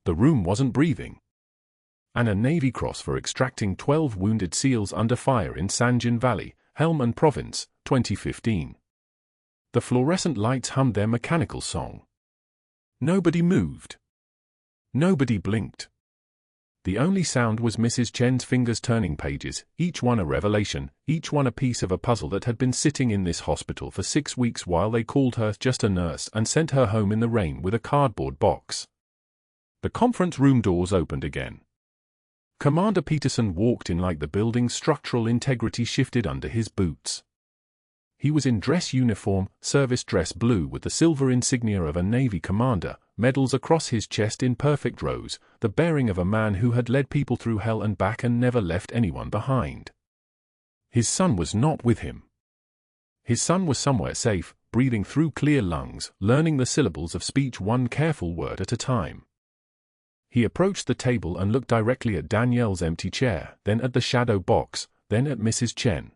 The room wasn't breathing. And a Navy Cross for extracting 12 wounded SEALs under fire in Sanjin Valley, Helmand Province, 2015. The fluorescent lights hummed their mechanical song. Nobody moved. Nobody blinked. The only sound was Mrs. Chen's fingers turning pages, each one a revelation, each one a piece of a puzzle that had been sitting in this hospital for 6 weeks while they called her just a nurse and sent her home in the rain with a cardboard box. The conference room doors opened again. Commander Peterson walked in like the building's structural integrity shifted under his boots. He was in dress uniform, service dress blue with the silver insignia of a Navy commander, medals across his chest in perfect rows, the bearing of a man who had led people through hell and back and never left anyone behind. His son was not with him. His son was somewhere safe, breathing through clear lungs, learning the syllables of speech one careful word at a time. He approached the table and looked directly at Danielle's empty chair, then at the shadow box, then at Mrs. Chen.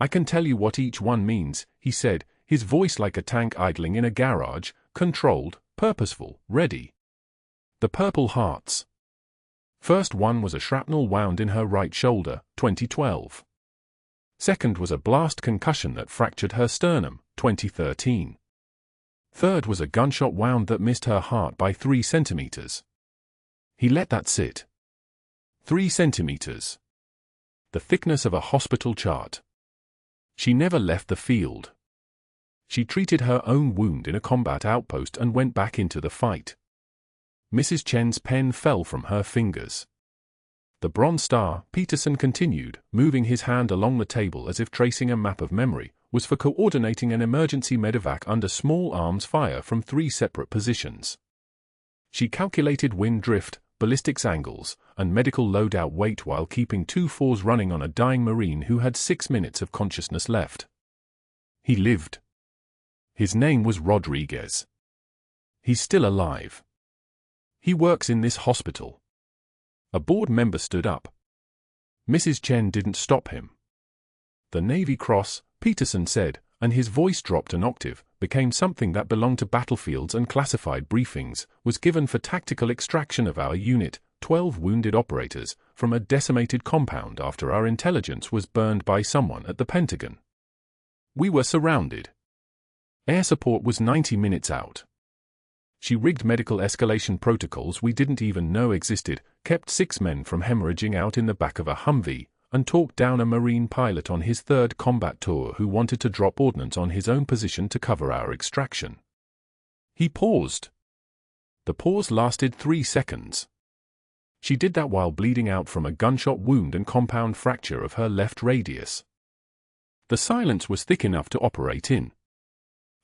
"I can tell you what each one means," he said, his voice like a tank idling in a garage, controlled, purposeful, ready. The purple hearts. First one was a shrapnel wound in her right shoulder, 2012. Second was a blast concussion that fractured her sternum, 2013. Third was a gunshot wound that missed her heart by 3 centimeters. He let that sit. 3 centimeters. The thickness of a hospital chart. She never left the field. She treated her own wound in a combat outpost and went back into the fight. Mrs. Chen's pen fell from her fingers. The Bronze Star, Peterson continued, moving his hand along the table as if tracing a map of memory, was for coordinating an emergency medevac under small arms fire from 3 separate positions. She calculated wind drift, ballistics angles, and medical loadout weight while keeping 2 4s running on a dying Marine who had 6 minutes of consciousness left. He lived. His name was Rodriguez. He's still alive. He works in this hospital. A board member stood up. Mrs. Chen didn't stop him. The Navy Cross, Peterson said, and his voice dropped an octave, became something that belonged to battlefields and classified briefings, was given for tactical extraction of our unit, 12 wounded operators, from a decimated compound after our intelligence was burned by someone at the Pentagon. We were surrounded. Air support was 90 minutes out. She rigged medical escalation protocols we didn't even know existed, kept 6 men from hemorrhaging out in the back of a Humvee, and talked down a Marine pilot on his 3rd combat tour who wanted to drop ordnance on his own position to cover our extraction. He paused. The pause lasted 3 seconds. She did that while bleeding out from a gunshot wound and compound fracture of her left radius. The silence was thick enough to operate in.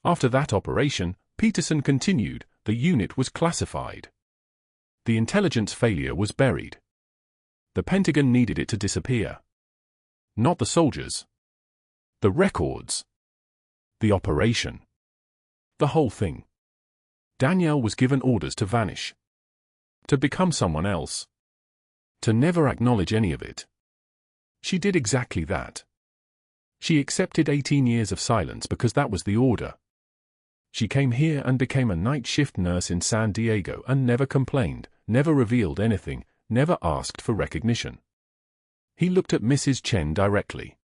After that operation, Peterson continued, the unit was classified. The intelligence failure was buried. The Pentagon needed it to disappear. Not the soldiers. The records. The operation. The whole thing. Danielle was given orders to vanish. To become someone else. To never acknowledge any of it. She did exactly that. She accepted 18 years of silence because that was the order. She came here and became a night shift nurse in San Diego and never complained, never revealed anything, never asked for recognition. He looked at Mrs. Chen directly.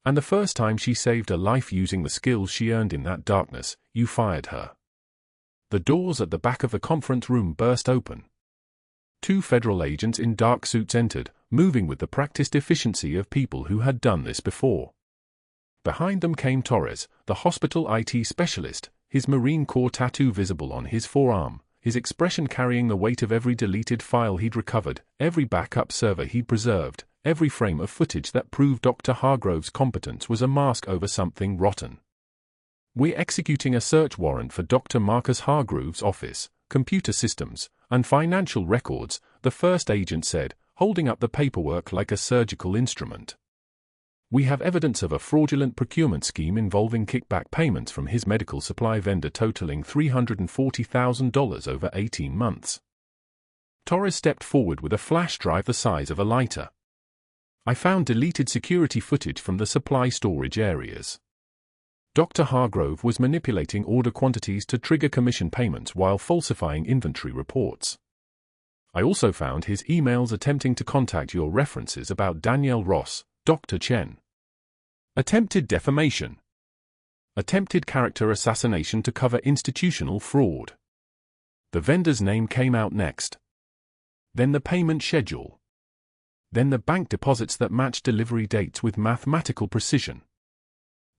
And the first time she saved a life using the skills she earned in that darkness, you fired her. The doors at the back of the conference room burst open. 2 federal agents in dark suits entered, moving with the practiced efficiency of people who had done this before. Behind them came Torres, the hospital IT specialist, his Marine Corps tattoo visible on his forearm, his expression carrying the weight of every deleted file he'd recovered, every backup server he'd preserved, every frame of footage that proved Dr. Hargrove's competence was a mask over something rotten. We're executing a search warrant for Dr. Marcus Hargrove's office, computer systems, and financial records, the first agent said, holding up the paperwork like a surgical instrument. We have evidence of a fraudulent procurement scheme involving kickback payments from his medical supply vendor totaling $340,000 over 18 months. Torres stepped forward with a flash drive the size of a lighter. I found deleted security footage from the supply storage areas. Dr. Hargrove was manipulating order quantities to trigger commission payments while falsifying inventory reports. I also found his emails attempting to contact your references about Danielle Ross, Dr. Chen. Attempted defamation. Attempted character assassination to cover institutional fraud. The vendor's name came out next. Then the payment schedule. Then the bank deposits that matched delivery dates with mathematical precision.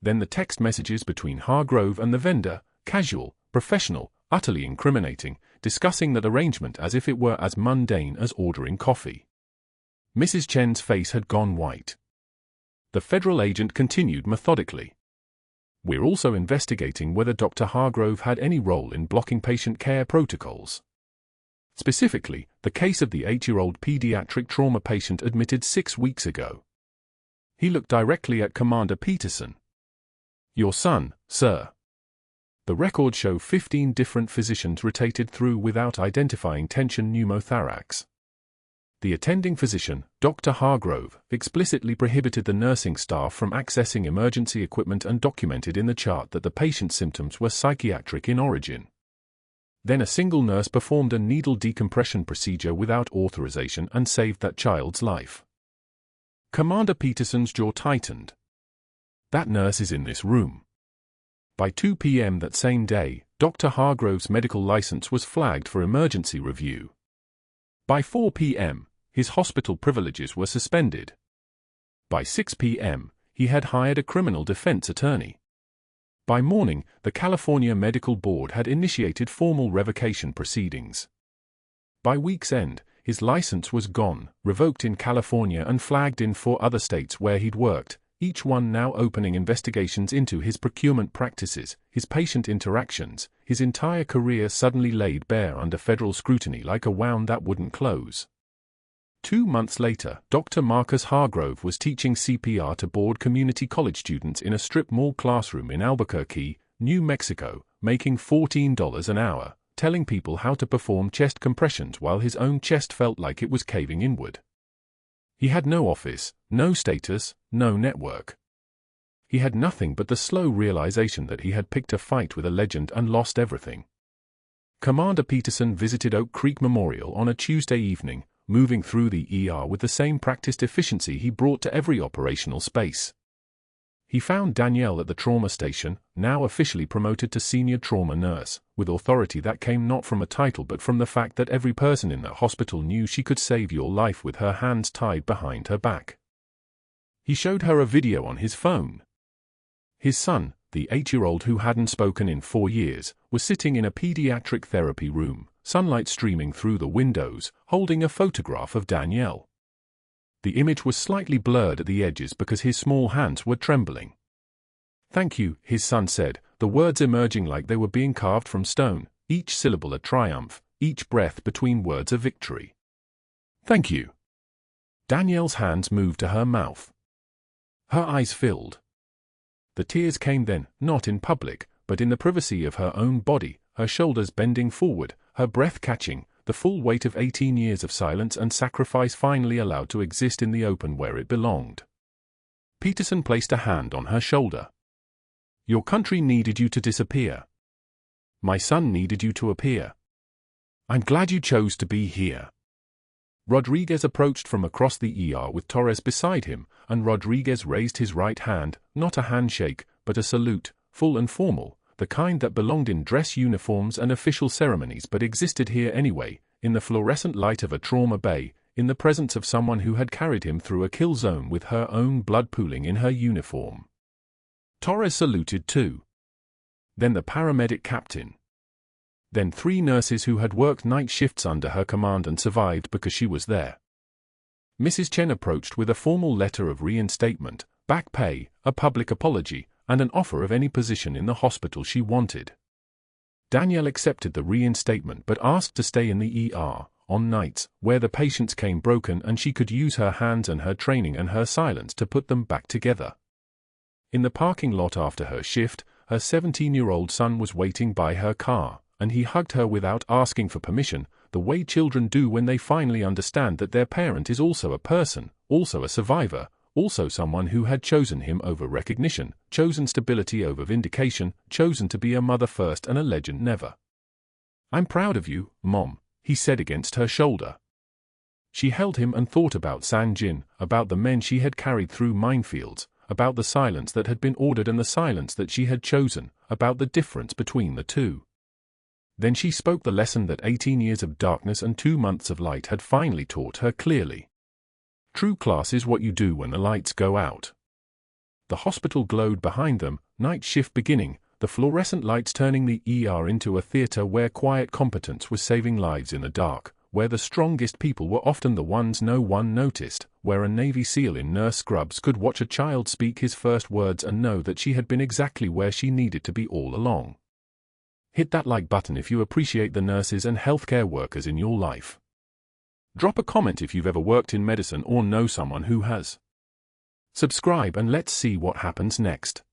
Then the text messages between Hargrove and the vendor, casual, professional, utterly incriminating, discussing that arrangement as if it were as mundane as ordering coffee. Mrs. Chen's face had gone white. The federal agent continued methodically. We're also investigating whether Dr. Hargrove had any role in blocking patient care protocols. Specifically, the case of the 8-year-old pediatric trauma patient admitted 6 weeks ago. He looked directly at Commander Peterson. Your son, sir. The records show 15 different physicians rotated through without identifying tension pneumothorax. The attending physician, Dr. Hargrove, explicitly prohibited the nursing staff from accessing emergency equipment and documented in the chart that the patient's symptoms were psychiatric in origin. Then a single nurse performed a needle decompression procedure without authorization and saved that child's life. Commander Peterson's jaw tightened. That nurse is in this room. By 2 p.m. that same day, Dr. Hargrove's medical license was flagged for emergency review. By 4 p.m., his hospital privileges were suspended. By 6 p.m., he had hired a criminal defense attorney. By morning, the California Medical Board had initiated formal revocation proceedings. By week's end, his license was gone, revoked in California and flagged in 4 other states where he'd worked, each one now opening investigations into his procurement practices, his patient interactions, his entire career suddenly laid bare under federal scrutiny like a wound that wouldn't close. 2 months later, Dr. Marcus Hargrove was teaching CPR to bored community college students in a strip mall classroom in Albuquerque, New Mexico, making $14 an hour, telling people how to perform chest compressions while his own chest felt like it was caving inward. He had no office, no status, no network. He had nothing but the slow realization that he had picked a fight with a legend and lost everything. Commander Peterson visited Oak Creek Memorial on a Tuesday evening, moving through the ER with the same practiced efficiency he brought to every operational space. He found Danielle at the trauma station, now officially promoted to senior trauma nurse, with authority that came not from a title but from the fact that every person in the hospital knew she could save your life with her hands tied behind her back. He showed her a video on his phone. His son, the 8-year-old who hadn't spoken in 4 years, was sitting in a pediatric therapy room, sunlight streaming through the windows, holding a photograph of Danielle. The image was slightly blurred at the edges because his small hands were trembling. "Thank you," his son said, the words emerging like they were being carved from stone, each syllable a triumph, each breath between words a victory. "Thank you." Danielle's hands moved to her mouth. Her eyes filled. The tears came then, not in public, but in the privacy of her own body, her shoulders bending forward, her breath catching, the full weight of 18 years of silence and sacrifice finally allowed to exist in the open where it belonged. Peterson placed a hand on her shoulder. "Your country needed you to disappear. My son needed you to appear. I'm glad you chose to be here." Rodriguez approached from across the ER with Torres beside him, and Rodriguez raised his right hand, not a handshake, but a salute, full and formal, the kind that belonged in dress uniforms and official ceremonies but existed here anyway, in the fluorescent light of a trauma bay, in the presence of someone who had carried him through a kill zone with her own blood pooling in her uniform. Torres saluted too. Then the paramedic captain. Then 3 nurses who had worked night shifts under her command and survived because she was there. Mrs. Chen approached with a formal letter of reinstatement, back pay, a public apology, and an offer of any position in the hospital she wanted. Danielle accepted the reinstatement but asked to stay in the ER, on nights, where the patients came broken and she could use her hands and her training and her silence to put them back together. In the parking lot after her shift, her 17-year-old son was waiting by her car, and he hugged her without asking for permission, the way children do when they finally understand that their parent is also a person, also a survivor, also someone who had chosen him over recognition, chosen stability over vindication, chosen to be a mother first and a legend never. "I'm proud of you, Mom," he said against her shoulder. She held him and thought about San Jin, about the men she had carried through minefields, about the silence that had been ordered and the silence that she had chosen, about the difference between the two. Then she spoke the lesson that 18 years of darkness and 2 months of light had finally taught her clearly. True class is what you do when the lights go out. The hospital glowed behind them, night shift beginning, the fluorescent lights turning the ER into a theater where quiet competence was saving lives in the dark, where the strongest people were often the ones no one noticed, where a Navy SEAL in nurse scrubs could watch a child speak his first words and know that she had been exactly where she needed to be all along. Hit that like button if you appreciate the nurses and healthcare workers in your life. Drop a comment if you've ever worked in medicine or know someone who has. Subscribe and let's see what happens next.